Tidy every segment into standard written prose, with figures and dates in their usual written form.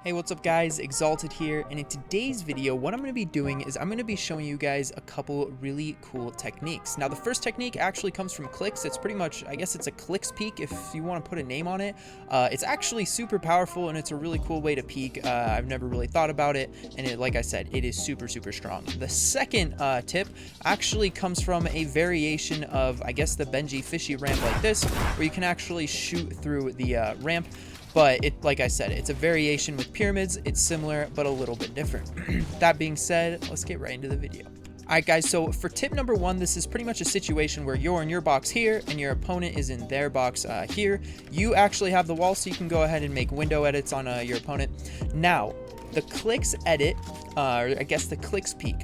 Hey, what's up guys, Exalted here, and in today's video what I'm going to be doing is I'm going to be showing you guys a couple really cool techniques. Now the first technique actually comes from Clix. It's pretty much, I guess it's a Clix Peek if you want to put a name on it. It's actually super powerful and it's a really cool way to peek. I've never really thought about it, and like I said, it is super strong. The second tip actually comes from a variation of, I guess, the Benji fishy ramp like this, where you can actually shoot through the ramp. But like I said, it's a variation with pyramids. It's similar, but a little bit different. That being said, let's get right into the video. Alright guys, so for tip number one, this is pretty much a situation where you're in your box here and your opponent is in their box here. You actually have the wall, so you can go ahead and make window edits on your opponent. Now, the Clix edit, or I guess the Clix Peek.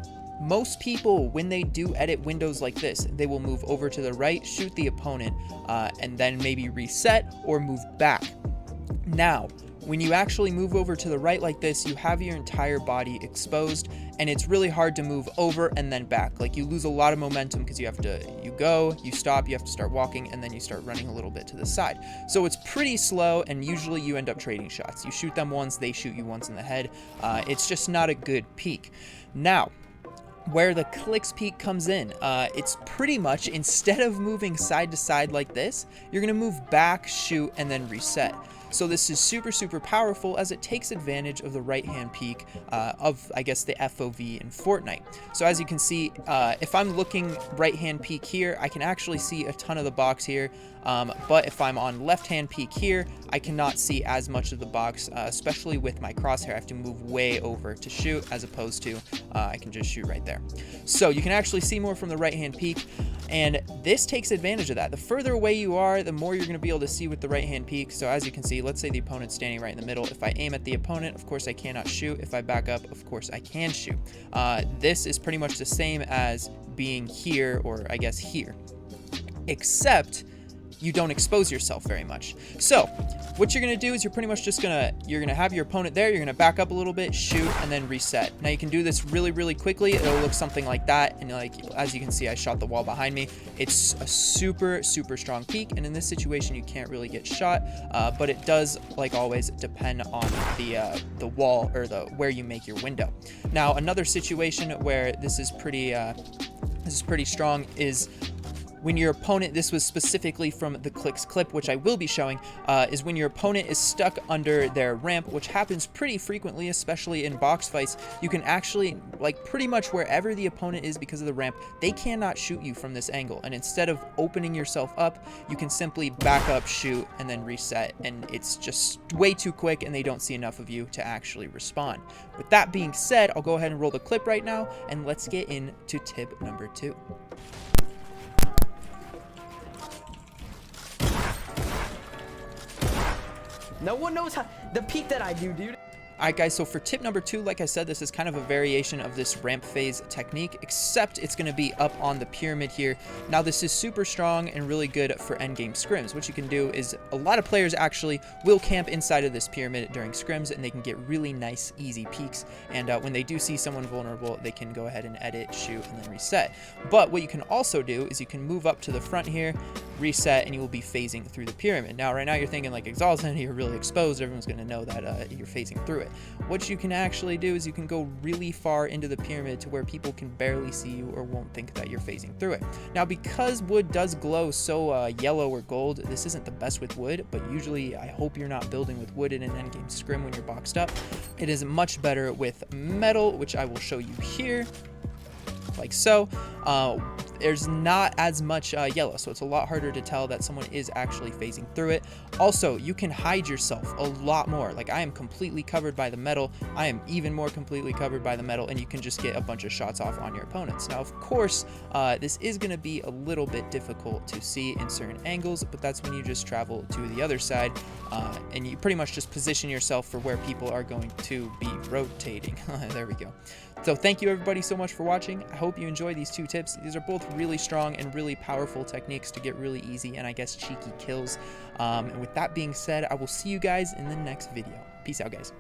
Most people, when they do edit windows like this, they will move over to the right, shoot the opponent, and then maybe reset or move back. Now, when you actually move over to the right like this, you have your entire body exposed, and it's really hard to move over and then back. Like, you lose a lot of momentum because you go, you stop, you have to start walking, and then you start running a little bit to the side. So it's pretty slow, and usually you end up trading shots. You shoot them once, they shoot you once in the head. It's just not a good peek. Now, where the Clix Peek comes in, it's pretty much, instead of moving side to side like this, you're going to move back, shoot, and then reset. So this is super powerful, as it takes advantage of the right hand peek of, I guess, the FOV in Fortnite. So as you can see, if I'm looking right hand peek here, I can actually see a ton of the box here. But if I'm on left hand peek here, I cannot see as much of the box, especially with my crosshair. I have to move way over to shoot, as opposed to I can just shoot right there. So you can actually see more from the right hand peek, and this takes advantage of that. The further away you are, the more you're going to be able to see with the right hand peek. So as you can see, let's say the opponent's standing right in the middle. If I aim at the opponent, of course I cannot shoot. If I back up, of course I can shoot. This is pretty much the same as being here, or I guess here, except you don't expose yourself very much. So what you're gonna do is you're pretty much just you're gonna have your opponent there, you're gonna back up a little bit, shoot, and then reset. Now you can do this really quickly. It'll look something like that, and like, as you can see, I shot the wall behind me. It's a super strong peek, and in this situation you can't really get shot, but it does, like always, depend on the wall, or where you make your window. Now another situation where this is pretty strong is when your opponent, this was specifically from the Clix clip, which I will be showing, is when your opponent is stuck under their ramp, which happens pretty frequently, especially in box fights. You can actually, like, pretty much wherever the opponent is because of the ramp, they cannot shoot you from this angle. And instead of opening yourself up, you can simply back up, shoot, and then reset. And it's just way too quick, and they don't see enough of you to actually respond. With that being said, I'll go ahead and roll the clip right now, and let's get into tip number two. No one knows how the peek that I do, dude. Alright guys, so for tip number two, like I said, this is kind of a variation of this ramp phase technique, except it's going to be up on the pyramid here. Now this is super strong and really good for endgame scrims. What you can do is, a lot of players actually will camp inside of this pyramid during scrims, and they can get really nice, easy peeks. And when they do see someone vulnerable, they can go ahead and edit, shoot, and then reset. But what you can also do is you can move up to the front here, reset, and you will be phasing through the pyramid. Now right now you're thinking, like, Exalted, you're really exposed, everyone's going to know that you're phasing through it. What you can actually do is you can go really far into the pyramid to where people can barely see you or won't think that you're phasing through it. Now, because wood does glow so yellow or gold, this isn't the best with wood, but usually I hope you're not building with wood in an endgame scrim when you're boxed up. It is much better with metal, which I will show you here, like so. There's not as much yellow, so it's a lot harder to tell that someone is actually phasing through it. Also, you can hide yourself a lot more. Like, I am completely covered by the metal. I am even more completely covered by the metal, and you can just get a bunch of shots off on your opponents. Now, of course, this is going to be a little bit difficult to see in certain angles, but that's when you just travel to the other side, and you pretty much just position yourself for where people are going to be rotating. There we go. So thank you everybody so much for watching. I hope you enjoy these two tips. These are both really strong and really powerful techniques to get really easy and, I guess, cheeky kills. And with that being said, I will see you guys in the next video. Peace out, guys.